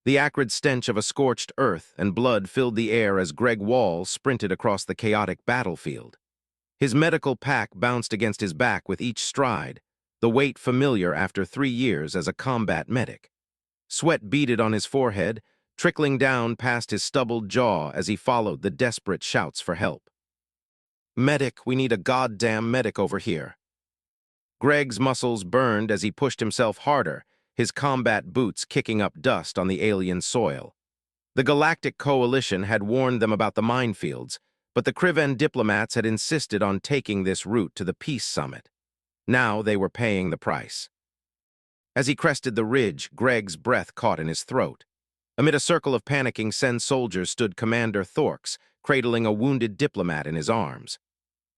The acrid stench of a scorched earth and blood filled the air as Greg Wall sprinted across the chaotic battlefield. His medical pack bounced against his back with each stride, the weight familiar after 3 years as a combat medic. Sweat beaded on his forehead, trickling down past his stubbled jaw as he followed the desperate shouts for help. "Medic, we need a goddamn medic over here." Greg's muscles burned as he pushed himself harder, his combat boots kicking up dust on the alien soil. The Galactic Coalition had warned them about the minefields, but the Kriven diplomats had insisted on taking this route to the Peace Summit. Now they were paying the price. As he crested the ridge, Greg's breath caught in his throat. Amid a circle of panicking Sen soldiers stood Commander Thorks, cradling a wounded diplomat in his arms.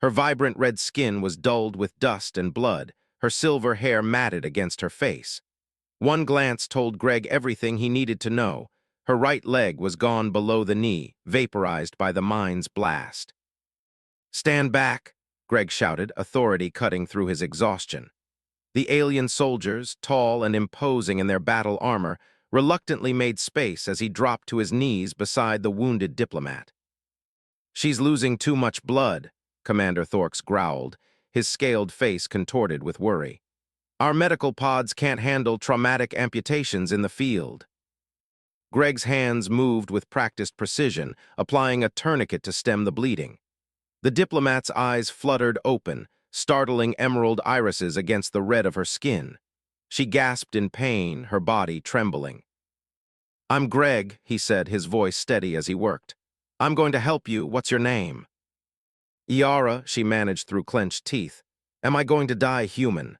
Her vibrant red skin was dulled with dust and blood, her silver hair matted against her face. One glance told Greg everything he needed to know. Her right leg was gone below the knee, vaporized by the mine's blast. "Stand back," Greg shouted, authority cutting through his exhaustion. The alien soldiers, tall and imposing in their battle armor, reluctantly made space as he dropped to his knees beside the wounded diplomat. "She's losing too much blood," Commander Thorks growled, his scaled face contorted with worry. "Our medical pods can't handle traumatic amputations in the field." Greg's hands moved with practiced precision, applying a tourniquet to stem the bleeding. The diplomat's eyes fluttered open, startling emerald irises against the red of her skin. She gasped in pain, her body trembling. "I'm Greg," he said, his voice steady as he worked. "I'm going to help you. What's your name?" "Yara," she managed through clenched teeth. "Am I going to die human?"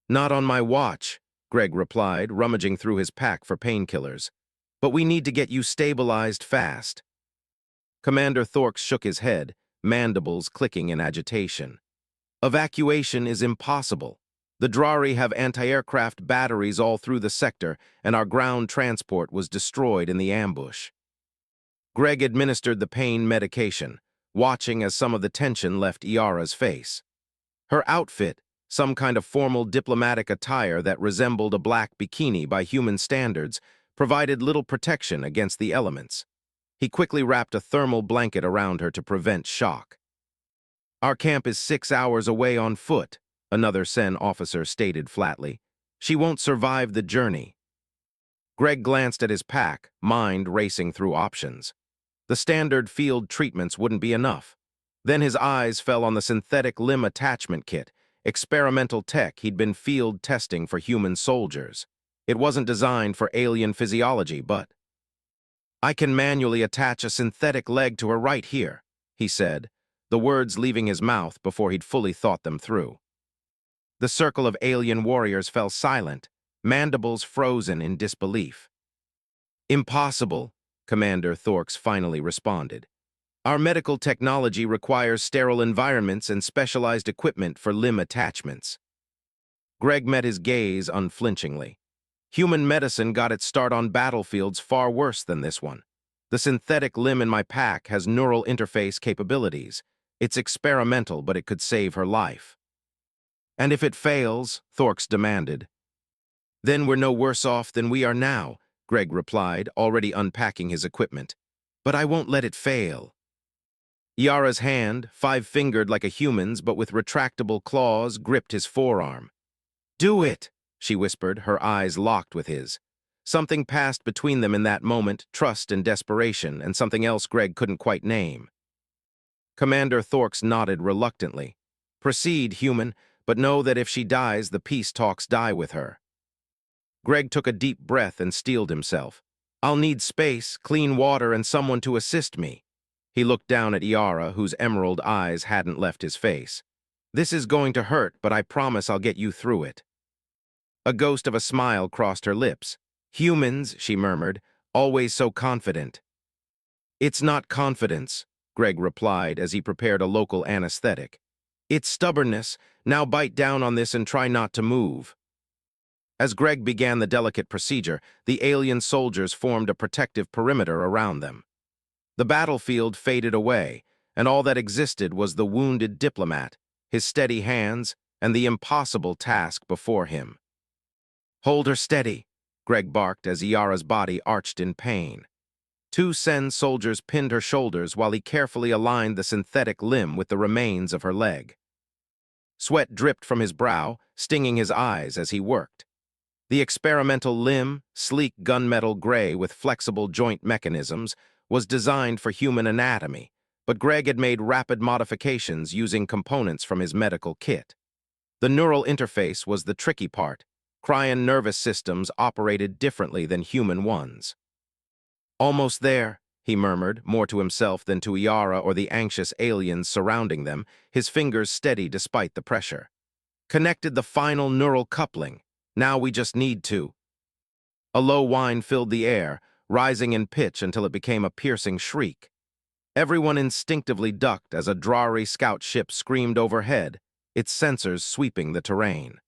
"Not on my watch," Greg replied, rummaging through his pack for painkillers. "But we need to get you stabilized fast." Commander Thorks shook his head, mandibles clicking in agitation. "Evacuation is impossible. The Drari have anti-aircraft batteries all through the sector, and our ground transport was destroyed in the ambush." Greg administered the pain medication, watching as some of the tension left Yara's face. Her outfit, some kind of formal diplomatic attire that resembled a black bikini by human standards, provided little protection against the elements. He quickly wrapped a thermal blanket around her to prevent shock. "Our camp is 6 hours away on foot," another Sen officer stated flatly. "She won't survive the journey." Greg glanced at his pack, mind racing through options. The standard field treatments wouldn't be enough. Then his eyes fell on the synthetic limb attachment kit, experimental tech he'd been field testing for human soldiers. It wasn't designed for alien physiology, but... "I can manually attach a synthetic leg to her right here," he said, the words leaving his mouth before he'd fully thought them through. The circle of alien warriors fell silent, mandibles frozen in disbelief. "Impossible," Commander Thorks finally responded. "Our medical technology requires sterile environments and specialized equipment for limb attachments." Greg met his gaze unflinchingly. Human medicine got its start on battlefields far worse than this one. The synthetic limb in my pack has neural interface capabilities. It's experimental, but it could save her life. "And if it fails," Thorks demanded. "Then we're no worse off than we are now," Greg replied, already unpacking his equipment. "But I won't let it fail." Yara's hand, five-fingered like a human's but with retractable claws, gripped his forearm. "Do it," she whispered, her eyes locked with his. Something passed between them in that moment, trust and desperation, and something else Greg couldn't quite name. Commander Thorks nodded reluctantly. "Proceed, human, but know that if she dies, the peace talks die with her." Greg took a deep breath and steeled himself. "I'll need space, clean water, and someone to assist me." He looked down at Yara, whose emerald eyes hadn't left his face. "This is going to hurt, but I promise I'll get you through it." A ghost of a smile crossed her lips. "Humans," she murmured, "always so confident." "It's not confidence," Greg replied as he prepared a local anesthetic. "It's stubbornness. Now bite down on this and try not to move." As Greg began the delicate procedure, the alien soldiers formed a protective perimeter around them. The battlefield faded away, and all that existed was the wounded diplomat, his steady hands, and the impossible task before him. "Hold her steady," Greg barked as Iara's body arched in pain. Two Sen soldiers pinned her shoulders while he carefully aligned the synthetic limb with the remains of her leg. Sweat dripped from his brow, stinging his eyes as he worked. The experimental limb, sleek gunmetal gray with flexible joint mechanisms, was designed for human anatomy, but Greg had made rapid modifications using components from his medical kit. The neural interface was the tricky part. Cryon nervous systems operated differently than human ones. "Almost there," he murmured, more to himself than to Iara or the anxious aliens surrounding them, his fingers steady despite the pressure. "Connected the final neural coupling. Now we just need to." A low whine filled the air, rising in pitch until it became a piercing shriek. Everyone instinctively ducked as a Drari scout ship screamed overhead, its sensors sweeping the terrain.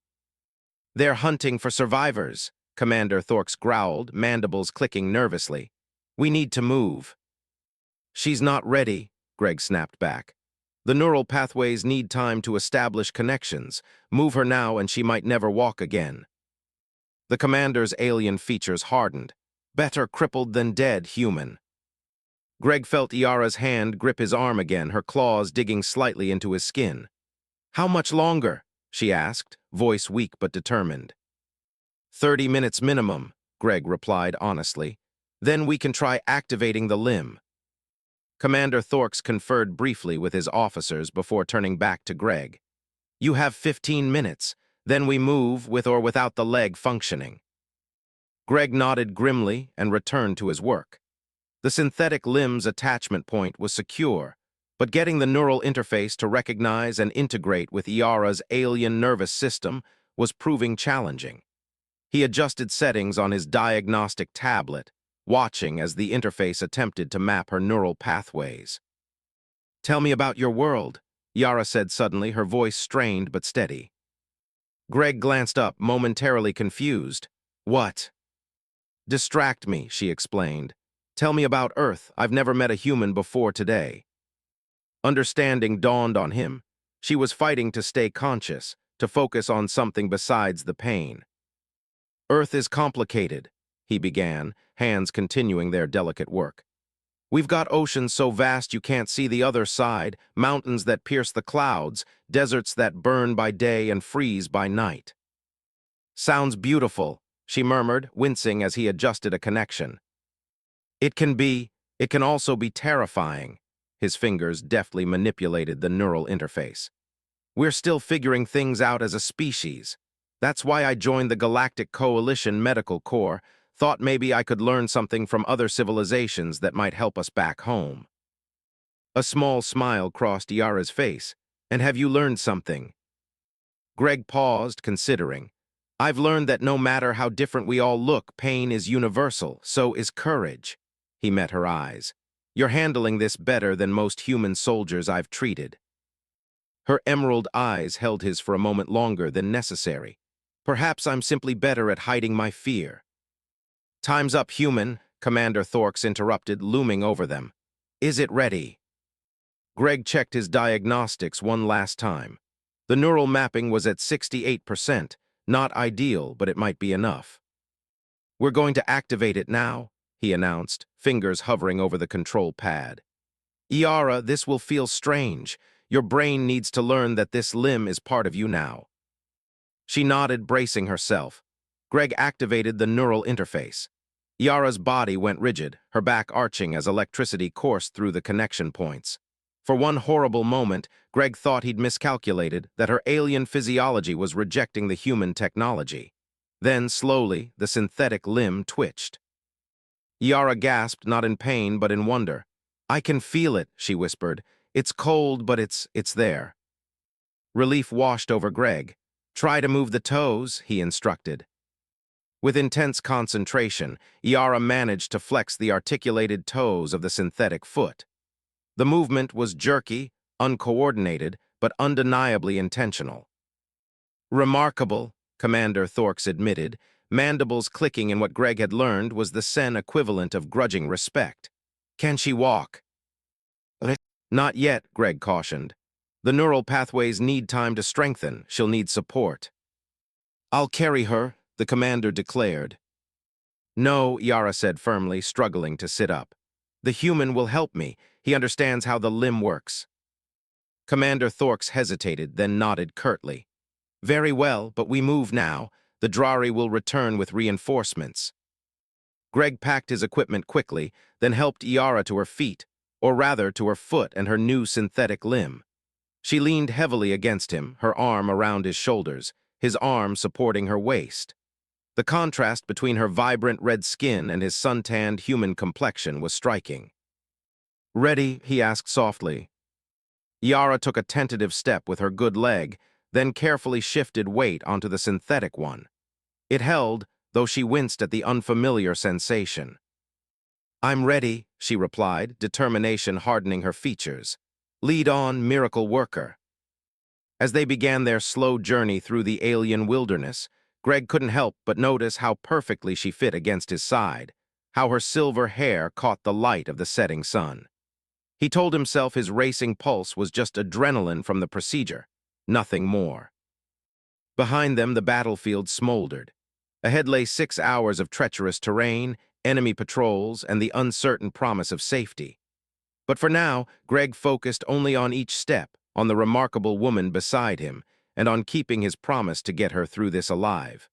"They're hunting for survivors," Commander Thorx growled, mandibles clicking nervously. "We need to move." "She's not ready," Greg snapped back. "The neural pathways need time to establish connections. Move her now and she might never walk again." The commander's alien features hardened. "Better crippled than dead, human." Greg felt Iara's hand grip his arm again, her claws digging slightly into his skin. "How much longer?" she asked, voice weak but determined. 30 minutes minimum," Greg replied honestly. "Then we can try activating the limb." Commander Thorx conferred briefly with his officers before turning back to Greg. "You have 15 minutes, then we move with or without the leg functioning." Greg nodded grimly and returned to his work. The synthetic limb's attachment point was secure, but getting the neural interface to recognize and integrate with Iara's alien nervous system was proving challenging. He adjusted settings on his diagnostic tablet, watching as the interface attempted to map her neural pathways. "Tell me about your world," Iara said suddenly, her voice strained but steady. Greg glanced up, momentarily confused. "What?" "Distract me," she explained. "Tell me about Earth. I've never met a human before today." Understanding dawned on him. She was fighting to stay conscious, to focus on something besides the pain. "Earth is complicated," he began, hands continuing their delicate work. "We've got oceans so vast you can't see the other side, mountains that pierce the clouds, deserts that burn by day and freeze by night." "Sounds beautiful," she murmured, wincing as he adjusted a connection. It can also be terrifying." His fingers deftly manipulated the neural interface. "We're still figuring things out as a species. That's why I joined the Galactic Coalition Medical Corps, thought maybe I could learn something from other civilizations that might help us back home." A small smile crossed Iara's face. "And have you learned something?" Greg paused, considering. "I've learned that no matter how different we all look, pain is universal, so is courage." He met her eyes. "You're handling this better than most human soldiers I've treated." Her emerald eyes held his for a moment longer than necessary. "Perhaps I'm simply better at hiding my fear." "Time's up, human," Commander Thorx interrupted, looming over them. "Is it ready?" Greg checked his diagnostics one last time. The neural mapping was at 68%, not ideal, but it might be enough. "We're going to activate it now," he announced, fingers hovering over the control pad. "Iara, this will feel strange. Your brain needs to learn that this limb is part of you now." She nodded, bracing herself. Greg activated the neural interface. Iara's body went rigid, her back arching as electricity coursed through the connection points. For one horrible moment, Greg thought he'd miscalculated, that her alien physiology was rejecting the human technology. Then, slowly, the synthetic limb twitched. Iara gasped, not in pain, but in wonder. "I can feel it," she whispered. "It's cold, but it's there." Relief washed over Greg. "Try to move the toes," he instructed. With intense concentration, Iara managed to flex the articulated toes of the synthetic foot. The movement was jerky, uncoordinated, but undeniably intentional. "Remarkable," Commander Thorx admitted, mandibles clicking in what Greg had learned was the Sen equivalent of grudging respect. "Can she walk?" "Not yet," Greg cautioned. "The neural pathways need time to strengthen. She'll need support." "I'll carry her," the commander declared. No, Yara said firmly, struggling to sit up. The human will help me. He understands how the limb works. Commander Thorks hesitated, then nodded curtly. Very well, but we move now. The Drari will return with reinforcements. Greg packed his equipment quickly, then helped Yara to her feet, or rather to her foot and her new synthetic limb. She leaned heavily against him, her arm around his shoulders, his arm supporting her waist. The contrast between her vibrant red skin and his suntanned human complexion was striking. Ready? He asked softly. Yara took a tentative step with her good leg, then carefully shifted weight onto the synthetic one. It held, though she winced at the unfamiliar sensation. I'm ready, she replied, determination hardening her features. Lead on, miracle worker. As they began their slow journey through the alien wilderness, Greg couldn't help but notice how perfectly she fit against his side, how her silver hair caught the light of the setting sun. He told himself his racing pulse was just adrenaline from the procedure, nothing more. Behind them, the battlefield smoldered. Ahead lay 6 hours of treacherous terrain, enemy patrols, and the uncertain promise of safety. But for now, Greg focused only on each step, on the remarkable woman beside him, and on keeping his promise to get her through this alive.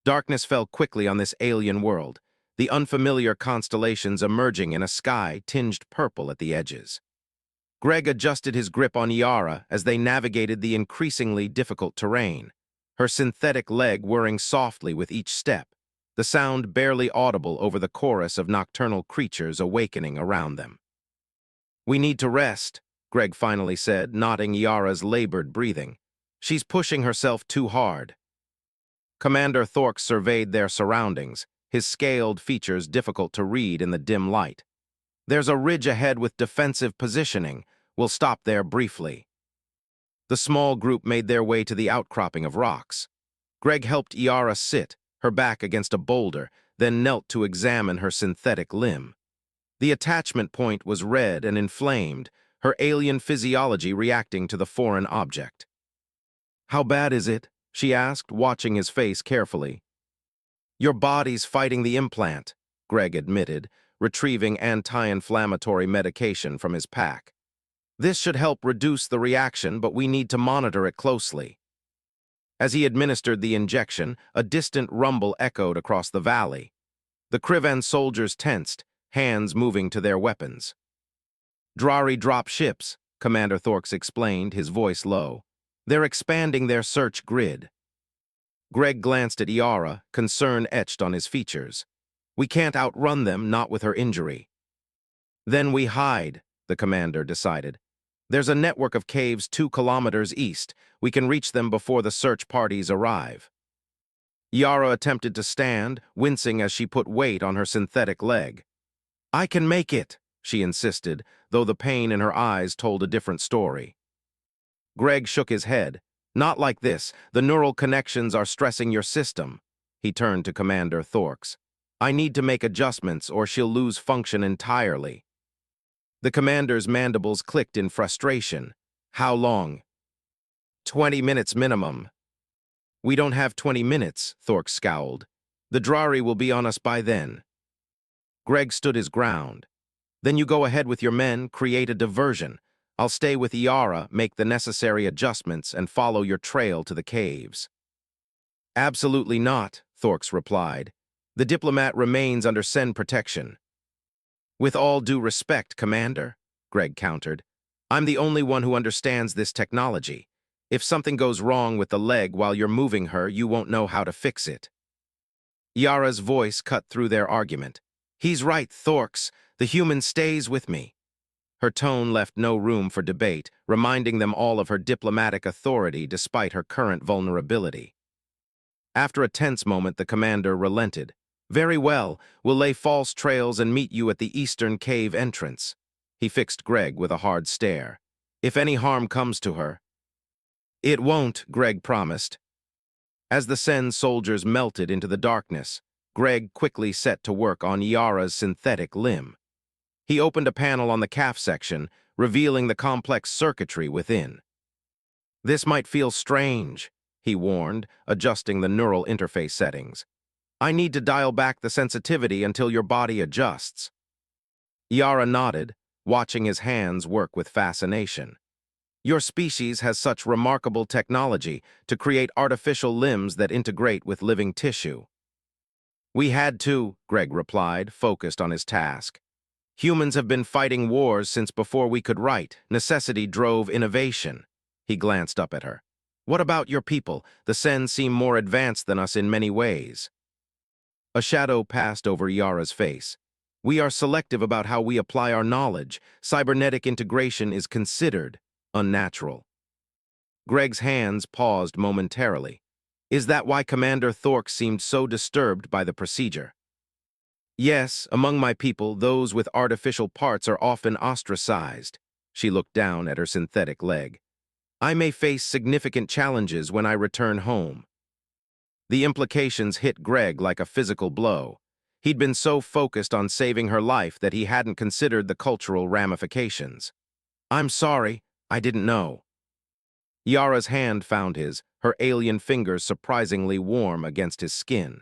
Darkness fell quickly on this alien world, the unfamiliar constellations emerging in a sky tinged purple at the edges. Greg adjusted his grip on Yara as they navigated the increasingly difficult terrain, her synthetic leg whirring softly with each step, the sound barely audible over the chorus of nocturnal creatures awakening around them. We need to rest, Greg finally said, nodding Yara's labored breathing. She's pushing herself too hard. Commander Thorks surveyed their surroundings, his scaled features difficult to read in the dim light. There's a ridge ahead with defensive positioning. We'll stop there briefly. The small group made their way to the outcropping of rocks. Greg helped Yara sit, her back against a boulder, then knelt to examine her synthetic limb. The attachment point was red and inflamed, her alien physiology reacting to the foreign object. How bad is it? She asked, watching his face carefully. Your body's fighting the implant, Greg admitted, retrieving anti-inflammatory medication from his pack. This should help reduce the reaction, but we need to monitor it closely. As he administered the injection, a distant rumble echoed across the valley. The Krivan soldiers tensed, hands moving to their weapons. Drari drop ships, Commander Thorks explained, his voice low. They're expanding their search grid. Greg glanced at Yara, concern etched on his features. We can't outrun them, not with her injury. Then we hide, the commander decided. There's a network of caves 2 kilometers east. We can reach them before the search parties arrive. Yara attempted to stand, wincing as she put weight on her synthetic leg. I can make it, she insisted, though the pain in her eyes told a different story. Greg shook his head. Not like this. The neural connections are stressing your system. He turned to Commander Thorks. I need to make adjustments or she'll lose function entirely. The commander's mandibles clicked in frustration. How long? 20 minutes minimum. We don't have 20 minutes, Thorks scowled. The Drari will be on us by then. Greg stood his ground. Then you go ahead with your men, create a diversion. I'll stay with Yara, make the necessary adjustments, and follow your trail to the caves. Absolutely not, Thorks replied. The diplomat remains under Sen protection. With all due respect, Commander, Greg countered, I'm the only one who understands this technology. If something goes wrong with the leg while you're moving her, you won't know how to fix it. Yara's voice cut through their argument. He's right, Thorks. The human stays with me. Her tone left no room for debate, reminding them all of her diplomatic authority despite her current vulnerability. After a tense moment, the commander relented. Very well, we'll lay false trails and meet you at the eastern cave entrance. He fixed Greg with a hard stare. If any harm comes to her. It won't, Greg promised. As the Sen soldiers melted into the darkness, Greg quickly set to work on Yara's synthetic limb. He opened a panel on the calf section, revealing the complex circuitry within. This might feel strange, he warned, adjusting the neural interface settings. I need to dial back the sensitivity until your body adjusts. Yara nodded, watching his hands work with fascination. Your species has such remarkable technology to create artificial limbs that integrate with living tissue. We had to, Greg replied, focused on his task. Humans have been fighting wars since before we could write. Necessity drove innovation. He glanced up at her. What about your people? The Sen seem more advanced than us in many ways. A shadow passed over Yara's face. We are selective about how we apply our knowledge. Cybernetic integration is considered unnatural. Greg's hands paused momentarily. Is that why Commander Thork seemed so disturbed by the procedure? Yes, among my people, those with artificial parts are often ostracized. She looked down at her synthetic leg. I may face significant challenges when I return home. The implications hit Greg like a physical blow. He'd been so focused on saving her life that he hadn't considered the cultural ramifications. I'm sorry, I didn't know. Yara's hand found his, her alien fingers surprisingly warm against his skin.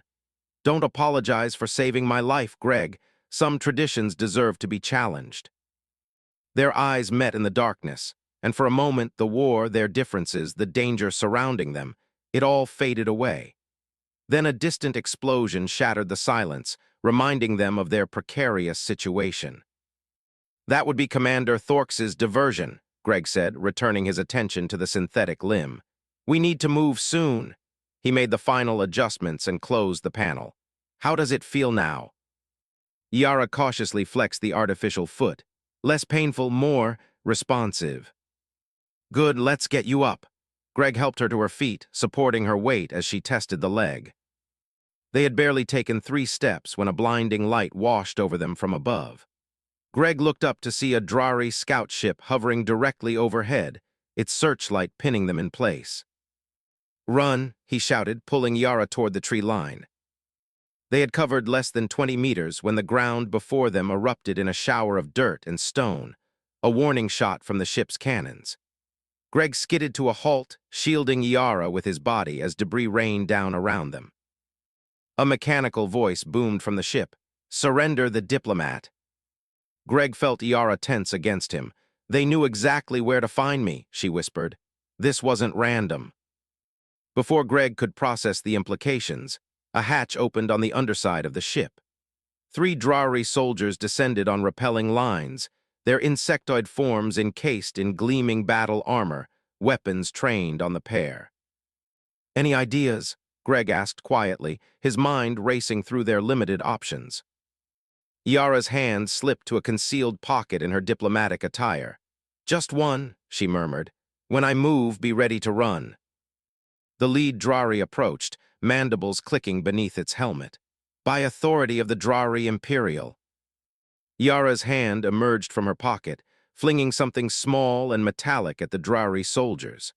Don't apologize for saving my life, Greg. Some traditions deserve to be challenged. Their eyes met in the darkness, and for a moment the war, their differences, the danger surrounding them, it all faded away. Then a distant explosion shattered the silence, reminding them of their precarious situation. That would be Commander Thork's diversion, Greg said, returning his attention to the synthetic limb. We need to move soon. He made the final adjustments and closed the panel. How does it feel now? Yara cautiously flexed the artificial foot. Less painful, more responsive. Good, let's get you up. Greg helped her to her feet, supporting her weight as she tested the leg. They had barely taken 3 steps when a blinding light washed over them from above. Greg looked up to see a Drari scout ship hovering directly overhead, its searchlight pinning them in place. Run, he shouted, pulling Yara toward the tree line. They had covered less than 20 meters when the ground before them erupted in a shower of dirt and stone, a warning shot from the ship's cannons. Greg skidded to a halt, shielding Yara with his body as debris rained down around them. A mechanical voice boomed from the ship. Surrender the diplomat. Greg felt Yara tense against him. They knew exactly where to find me, she whispered. This wasn't random. Before Greg could process the implications, a hatch opened on the underside of the ship. 3 Drari soldiers descended on rappelling lines, their insectoid forms encased in gleaming battle armor, weapons trained on the pair. Any ideas? Greg asked quietly, his mind racing through their limited options. Yara's hand slipped to a concealed pocket in her diplomatic attire. Just one, she murmured. When I move, be ready to run. The lead Drari approached, mandibles clicking beneath its helmet. By authority of the Drari Imperial. Yara's hand emerged from her pocket, flinging something small and metallic at the Drari soldiers.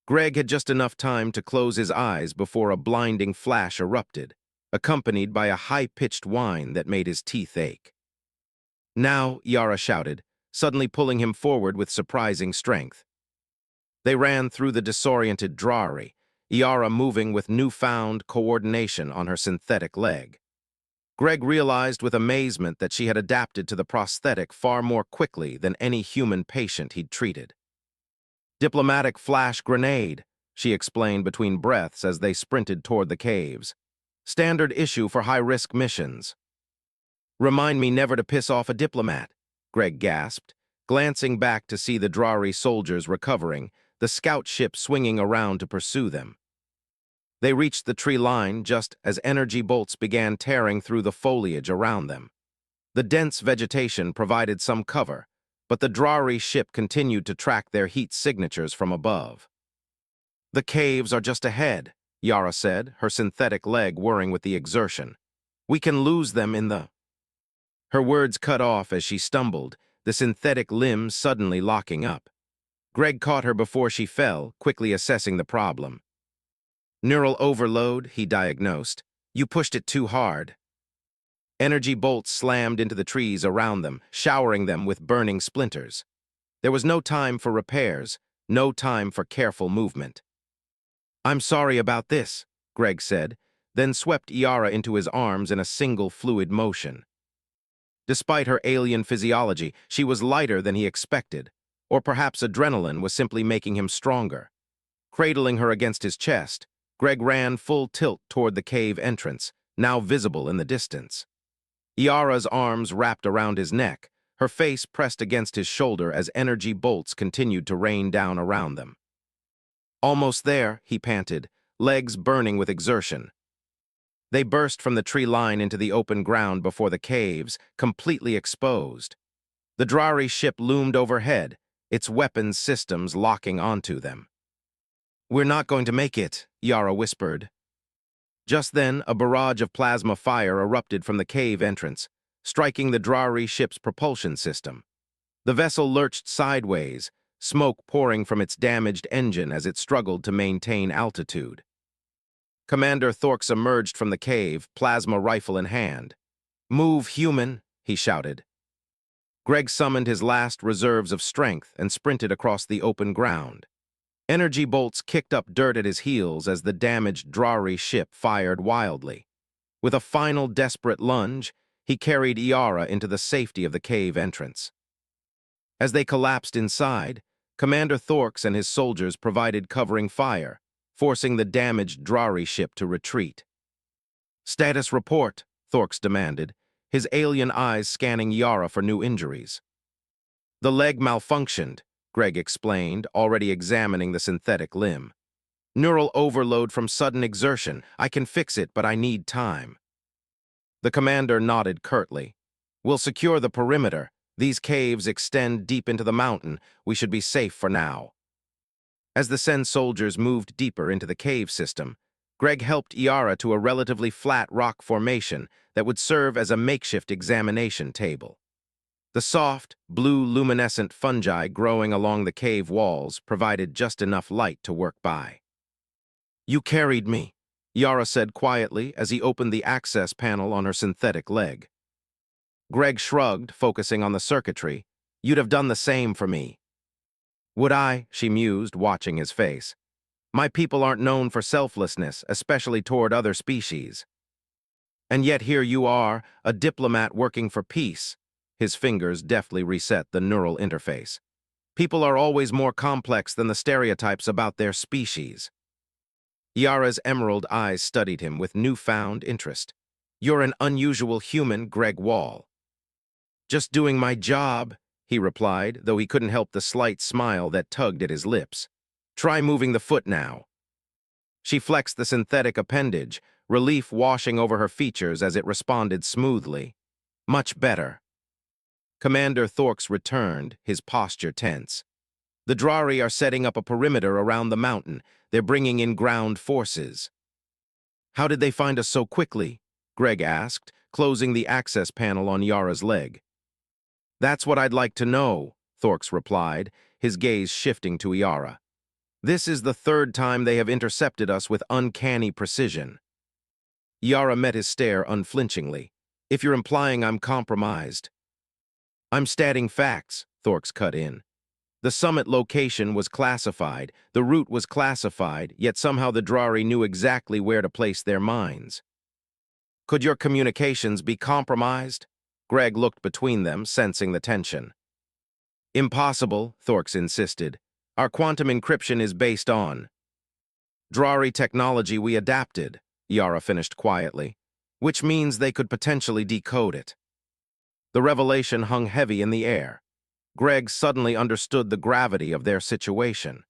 Greg had just enough time to close his eyes before a blinding flash erupted, accompanied by a high-pitched whine that made his teeth ache. Now, Yara shouted, suddenly pulling him forward with surprising strength. They ran through the disoriented Drari, Yara moving with newfound coordination on her synthetic leg. Greg realized with amazement that she had adapted to the prosthetic far more quickly than any human patient he'd treated. Diplomatic flash grenade, she explained between breaths as they sprinted toward the caves. Standard issue for high-risk missions. Remind me never to piss off a diplomat, Greg gasped, glancing back to see the Drari soldiers recovering, the scout ship swinging around to pursue them. They reached the tree line just as energy bolts began tearing through the foliage around them. The dense vegetation provided some cover, but the Drari ship continued to track their heat signatures from above. The caves are just ahead, Yara said, her synthetic leg whirring with the exertion. We can lose them in the... Her words cut off as she stumbled, the synthetic limbs suddenly locking up. Greg caught her before she fell, quickly assessing the problem. Neural overload, he diagnosed. You pushed it too hard. Energy bolts slammed into the trees around them, showering them with burning splinters. There was no time for repairs, no time for careful movement. I'm sorry about this, Greg said. then swept Yara into his arms in a single fluid motion. Despite her alien physiology, she was lighter than he expected, or perhaps adrenaline was simply making him stronger. Cradling her against his chest, Greg ran full tilt toward the cave entrance, now visible in the distance. Yara's arms wrapped around his neck, her face pressed against his shoulder as energy bolts continued to rain down around them. Almost there, he panted, legs burning with exertion. They burst from the tree line into the open ground before the caves, completely exposed. The Drari ship loomed overhead, its weapons systems locking onto them. "We're not going to make it," Yara whispered. Just then, a barrage of plasma fire erupted from the cave entrance, striking the Drari ship's propulsion system. The vessel lurched sideways, smoke pouring from its damaged engine as it struggled to maintain altitude. Commander Thorx emerged from the cave, plasma rifle in hand. "Move, human," he shouted. Greg summoned his last reserves of strength and sprinted across the open ground. Energy bolts kicked up dirt at his heels as the damaged Drari ship fired wildly. With a final desperate lunge, he carried Yara into the safety of the cave entrance. As they collapsed inside, Commander Thorx and his soldiers provided covering fire, forcing the damaged Drari ship to retreat. "Status report," Thorx demanded, his alien eyes scanning Yara for new injuries. "The leg malfunctioned," Greg explained, already examining the synthetic limb. "Neural overload from sudden exertion. I can fix it, but I need time." The commander nodded curtly. "We'll secure the perimeter. These caves extend deep into the mountain. We should be safe for now." As the Sen soldiers moved deeper into the cave system, Greg helped Yara to a relatively flat rock formation that would serve as a makeshift examination table. The soft, blue luminescent fungi growing along the cave walls provided just enough light to work by. "You carried me," Yara said quietly as he opened the access panel on her synthetic leg. Greg shrugged, focusing on the circuitry. "You'd have done the same for me." "Would I?" she mused, watching his face. "My people aren't known for selflessness, especially toward other species. And yet here you are, a diplomat working for peace." His fingers deftly reset the neural interface. "People are always more complex than the stereotypes about their species." Yara's emerald eyes studied him with newfound interest. "You're an unusual human, Greg Wall." "Just doing my job," he replied, though he couldn't help the slight smile that tugged at his lips. "Try moving the foot now." She flexed the synthetic appendage, relief washing over her features as it responded smoothly. "Much better." Commander Thorx returned, his posture tense. "The Drari are setting up a perimeter around the mountain. They're bringing in ground forces." "How did they find us so quickly?" Greg asked, closing the access panel on Yara's leg. "That's what I'd like to know," Thorx replied, his gaze shifting to Yara. "This is the third time they have intercepted us with uncanny precision." Yara met his stare unflinchingly. "If you're implying I'm compromised." "I'm stating facts," Thorx cut in. "The summit location was classified, the route was classified, yet somehow the Drari knew exactly where to place their mines." "Could your communications be compromised?" Greg looked between them, sensing the tension. "Impossible," Thorx insisted. "Our quantum encryption is based on Drari technology we adapted," Yara finished quietly, "which means they could potentially decode it." The revelation hung heavy in the air. Greg suddenly understood the gravity of their situation.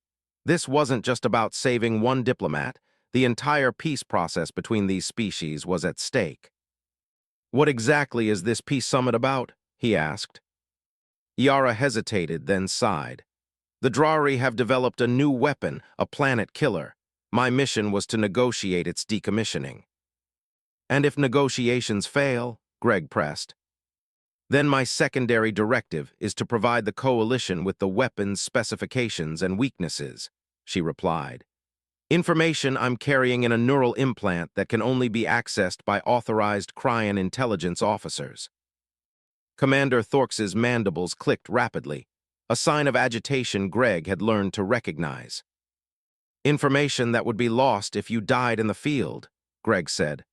This wasn't just about saving one diplomat. The entire peace process between these species was at stake. "What exactly is this peace summit about?" he asked. Yara hesitated, then sighed. "The Drari have developed a new weapon, a planet killer. My mission was to negotiate its decommissioning." "And if negotiations fail," Greg pressed, "then my secondary directive is to provide the coalition with the weapons, specifications, and weaknesses," she replied. "Information I'm carrying in a neural implant that can only be accessed by authorized Cryan intelligence officers." Commander Thorx's mandibles clicked rapidly, a sign of agitation Greg had learned to recognize. "Information that would be lost if you died in the field," Greg said.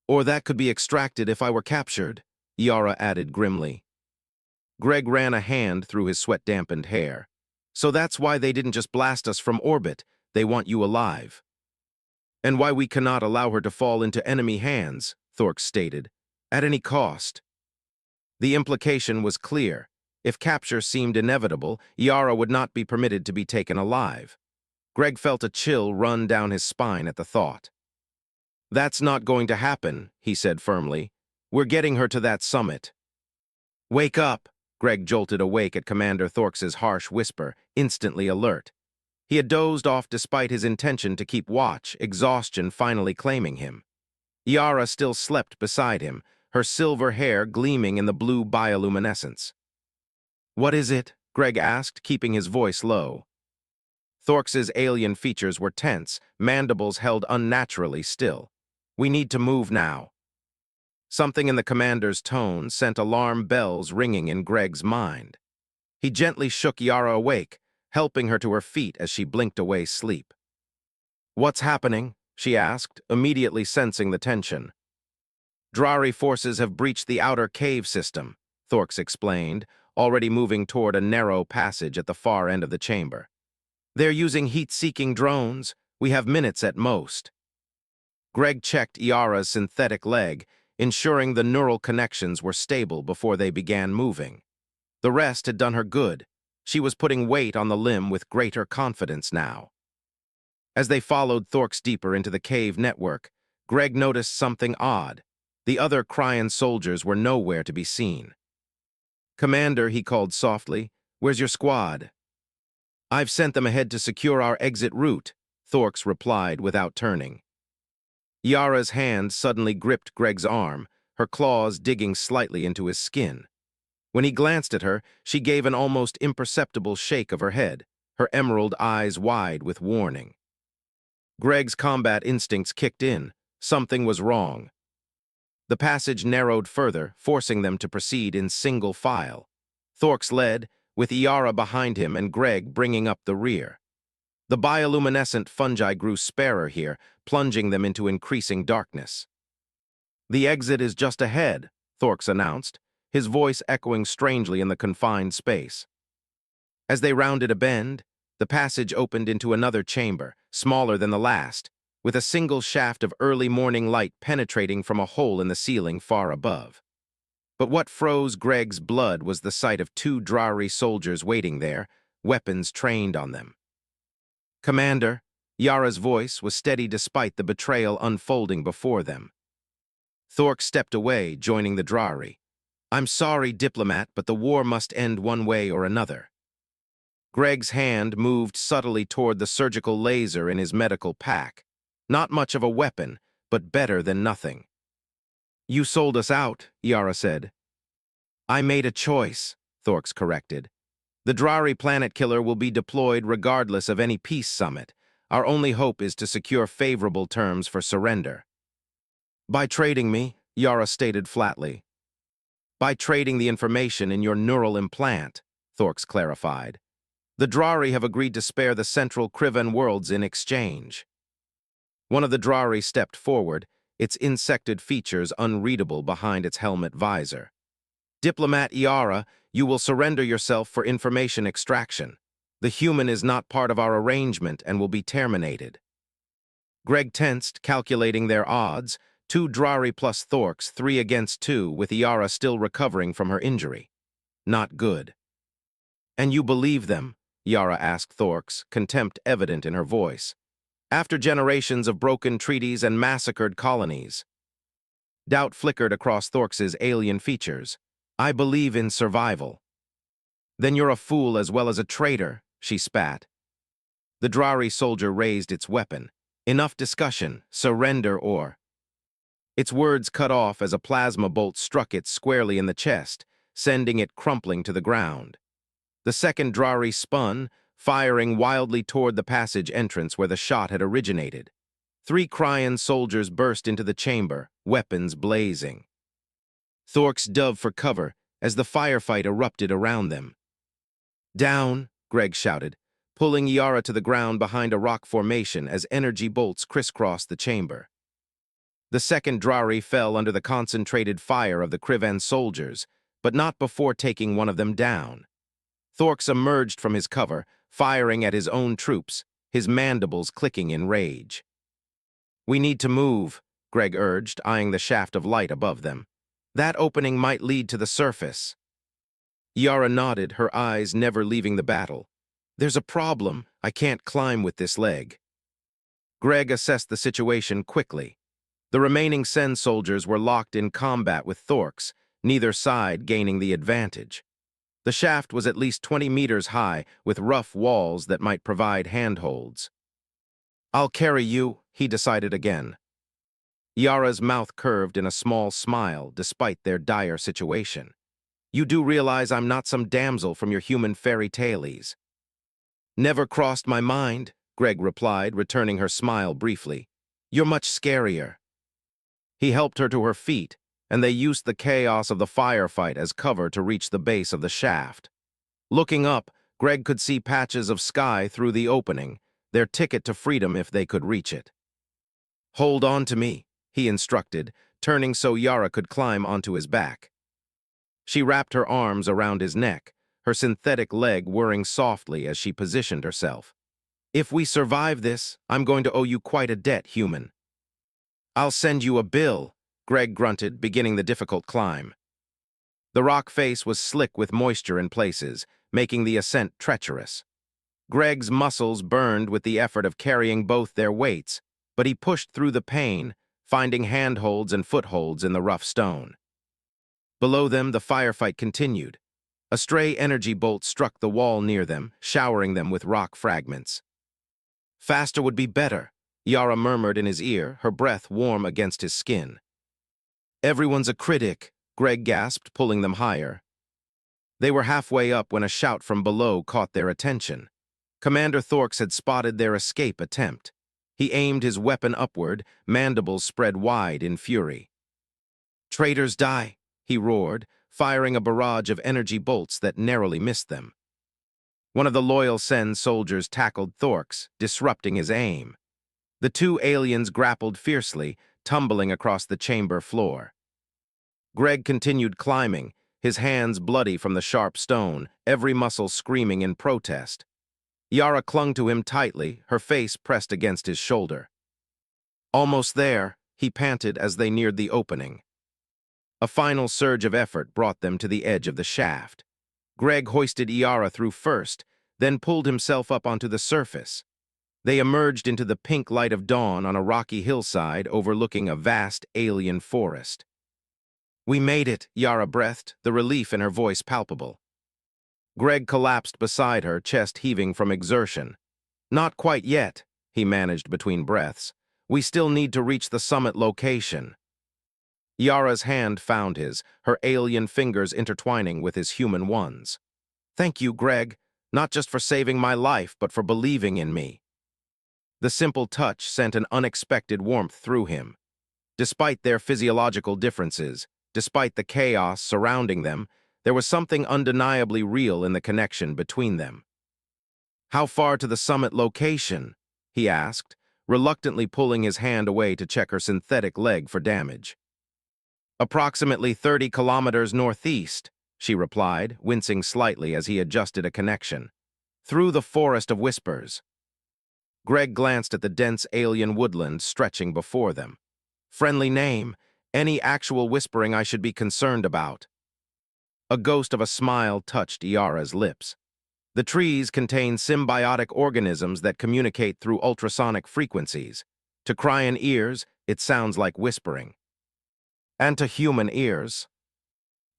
Or that could be extracted if I were captured, Yara added grimly. Greg ran a hand through his sweat-dampened hair. So that's why they didn't just blast us from orbit. They want you alive. And why we cannot allow her to fall into enemy hands, Thorx stated, at any cost. The implication was clear. If capture seemed inevitable, Yara would not be permitted to be taken alive. Greg felt a chill run down his spine at the thought. That's not going to happen, he said firmly. We're getting her to that summit. Wake up! Greg jolted awake at Commander Thorx's harsh whisper, instantly alert. He had dozed off despite his intention to keep watch, exhaustion finally claiming him. Yara still slept beside him, her silver hair gleaming in the blue bioluminescence. What is it? Greg asked, keeping his voice low. Thorx's alien features were tense, mandibles held unnaturally still. We need to move now. Something in the commander's tone sent alarm bells ringing in Greg's mind. He gently shook Yara awake, helping her to her feet as she blinked away sleep. What's happening? She asked, immediately sensing the tension. Drari forces have breached the outer cave system, Thorx explained, already moving toward a narrow passage at the far end of the chamber. They're using heat-seeking drones. We have minutes at most. Greg checked Yara's synthetic leg, ensuring the neural connections were stable before they began moving. The rest had done her good. She was putting weight on the limb with greater confidence now. As they followed Thorx deeper into the cave network, Greg noticed something odd. The other Cryan soldiers were nowhere to be seen. Commander, he called softly, where's your squad? I've sent them ahead to secure our exit route, Thorx replied without turning. Yara's hand suddenly gripped Greg's arm, her claws digging slightly into his skin. When he glanced at her, she gave an almost imperceptible shake of her head, her emerald eyes wide with warning. Greg's combat instincts kicked in. Something was wrong. The passage narrowed further, forcing them to proceed in single file. Thorx led, with Yara behind him and Greg bringing up the rear. The bioluminescent fungi grew sparer here, plunging them into increasing darkness. The exit is just ahead, Thorx announced, his voice echoing strangely in the confined space. As they rounded a bend, the passage opened into another chamber, smaller than the last, with a single shaft of early morning light penetrating from a hole in the ceiling far above. But what froze Greg's blood was the sight of two Drari soldiers waiting there, weapons trained on them. Commander, Yara's voice was steady despite the betrayal unfolding before them. Thorx stepped away, joining the Drari. I'm sorry, diplomat, but the war must end one way or another. Greg's hand moved subtly toward the surgical laser in his medical pack. Not much of a weapon, but better than nothing. You sold us out, Yara said. I made a choice, Thorx corrected. The Drari planet killer will be deployed regardless of any peace summit. Our only hope is to secure favorable terms for surrender. By trading me, Yara stated flatly. By trading the information in your neural implant, Thorx clarified. The Drari have agreed to spare the central Krivan worlds in exchange. One of the Drari stepped forward, its insected features unreadable behind its helmet visor. Diplomat Yara, you will surrender yourself for information extraction. The human is not part of our arrangement and will be terminated. Greg tensed, calculating their odds, 2 Drari plus Thorx, 3 against 2, with Yara still recovering from her injury. Not good. And you believe them? Yara asked Thorx, contempt evident in her voice. After generations of broken treaties and massacred colonies. Doubt flickered across Thorx's alien features. I believe in survival. Then you're a fool as well as a traitor, she spat. The Drari soldier raised its weapon. Enough discussion, surrender or... Its words cut off as a plasma bolt struck it squarely in the chest, sending it crumpling to the ground. The second Drari spun, firing wildly toward the passage entrance where the shot had originated. 3 Cryan soldiers burst into the chamber, weapons blazing. Thorx dove for cover as the firefight erupted around them. Down, Greg shouted, pulling Yara to the ground behind a rock formation as energy bolts crisscrossed the chamber. The second Drari fell under the concentrated fire of the Kriven soldiers, but not before taking one of them down. Thorx emerged from his cover, firing at his own troops, his mandibles clicking in rage. "We need to move," Greg urged, eyeing the shaft of light above them. "That opening might lead to the surface." Yara nodded, her eyes never leaving the battle. "There's a problem. I can't climb with this leg." Greg assessed the situation quickly. The remaining Sen soldiers were locked in combat with Thorx, neither side gaining the advantage. The shaft was at least 20 meters high, with rough walls that might provide handholds. "I'll carry you," he decided again. Yara's mouth curved in a small smile, despite their dire situation. "You do realize I'm not some damsel from your human fairy tales." "Never crossed my mind," Greg replied, returning her smile briefly. "You're much scarier." He helped her to her feet, and they used the chaos of the firefight as cover to reach the base of the shaft. Looking up, Greg could see patches of sky through the opening, their ticket to freedom if they could reach it. "Hold on to me," he instructed, turning so Yara could climb onto his back. She wrapped her arms around his neck, her synthetic leg whirring softly as she positioned herself. "If we survive this, I'm going to owe you quite a debt, human." "I'll send you a bill," Greg grunted, beginning the difficult climb. The rock face was slick with moisture in places, making the ascent treacherous. Greg's muscles burned with the effort of carrying both their weights, but he pushed through the pain, finding handholds and footholds in the rough stone. Below them, the firefight continued. A stray energy bolt struck the wall near them, showering them with rock fragments. "Faster would be better," Yara murmured in his ear, her breath warm against his skin. "Everyone's a critic," Greg gasped, pulling them higher. They were halfway up when a shout from below caught their attention. Commander Thorx had spotted their escape attempt. He aimed his weapon upward, mandibles spread wide in fury. "Traitors die," he roared, firing a barrage of energy bolts that narrowly missed them. One of the loyal Sen soldiers tackled Thorx, disrupting his aim. The two aliens grappled fiercely, tumbling across the chamber floor. Greg continued climbing, his hands bloody from the sharp stone, every muscle screaming in protest. Yara clung to him tightly, her face pressed against his shoulder. "Almost there," he panted as they neared the opening. A final surge of effort brought them to the edge of the shaft. Greg hoisted Yara through first, then pulled himself up onto the surface. They emerged into the pink light of dawn on a rocky hillside overlooking a vast alien forest. "We made it," Yara breathed, the relief in her voice palpable. Greg collapsed beside her, chest heaving from exertion. "Not quite yet," he managed between breaths. "We still need to reach the summit location." Yara's hand found his, her alien fingers intertwining with his human ones. "Thank you, Greg, not just for saving my life, but for believing in me." The simple touch sent an unexpected warmth through him. Despite their physiological differences, despite the chaos surrounding them, there was something undeniably real in the connection between them. "How far to the summit location?" he asked, reluctantly pulling his hand away to check her synthetic leg for damage. "Approximately 30 kilometers northeast," she replied, wincing slightly as he adjusted a connection. "Through the forest of whispers." Greg glanced at the dense alien woodland stretching before them. "Friendly name. Any actual whispering I should be concerned about?" A ghost of a smile touched Yara's lips. "The trees contain symbiotic organisms that communicate through ultrasonic frequencies. To Cryan ears, it sounds like whispering. And to human ears,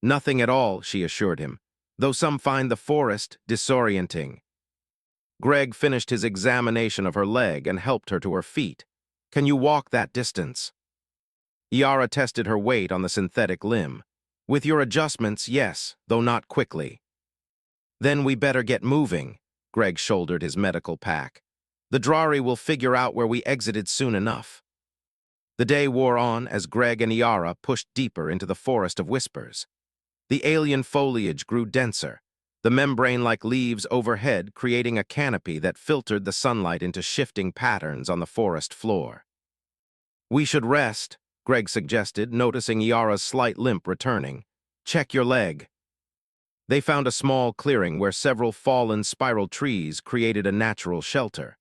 nothing at all," she assured him, "though some find the forest disorienting." Greg finished his examination of her leg and helped her to her feet. "Can you walk that distance?" Yara tested her weight on the synthetic limb. "With your adjustments, yes, though not quickly." "Then we better get moving," Greg shouldered his medical pack. "The Drari will figure out where we exited soon enough." The day wore on as Greg and Yara pushed deeper into the forest of whispers. The alien foliage grew denser, the membrane-like leaves overhead creating a canopy that filtered the sunlight into shifting patterns on the forest floor. "We should rest," Greg suggested, noticing Yara's slight limp returning. Check your leg. They found a small clearing where several fallen spiral trees created a natural shelter.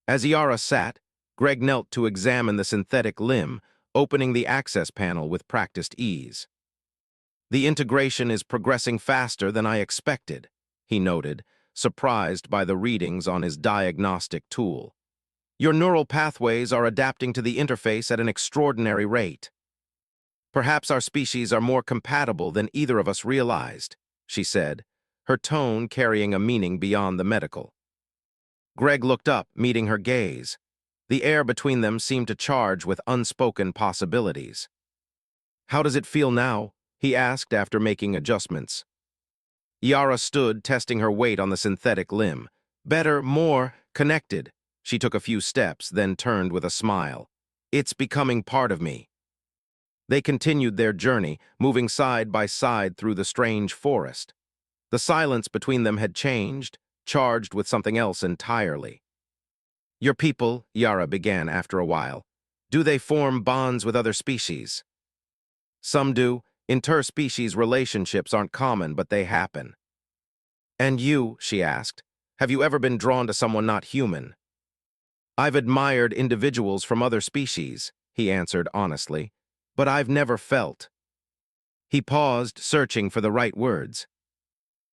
As Yara sat, Greg knelt to examine the synthetic limb, opening the access panel with practiced ease. The integration is progressing faster than I expected, he noted, surprised by the readings on his diagnostic tool. Your neural pathways are adapting to the interface at an extraordinary rate. Perhaps our species are more compatible than either of us realized, she said, her tone carrying a meaning beyond the medical. Greg looked up, meeting her gaze. The air between them seemed to charge with unspoken possibilities. How does it feel now? He asked after making adjustments. Yara stood, testing her weight on the synthetic limb. Better, more, connected. She took a few steps, then turned with a smile. It's becoming part of me. They continued their journey, moving side by side through the strange forest. The silence between them had changed, charged with something else entirely. Your people, Yara began after a while, do they form bonds with other species? Some do. Interspecies relationships aren't common, but they happen. And you, she asked, have you ever been drawn to someone not human? I've admired individuals from other species, he answered honestly, but I've never felt. He paused, searching for the right words.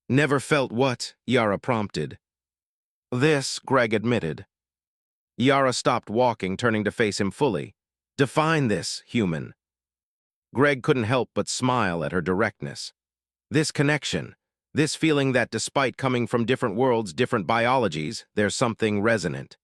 Never felt what? Yara prompted. This, Greg admitted. Yara stopped walking, turning to face him fully. Define this, human. Greg couldn't help but smile at her directness. This connection, this feeling that despite coming from different worlds, different biologies, there's something resonant.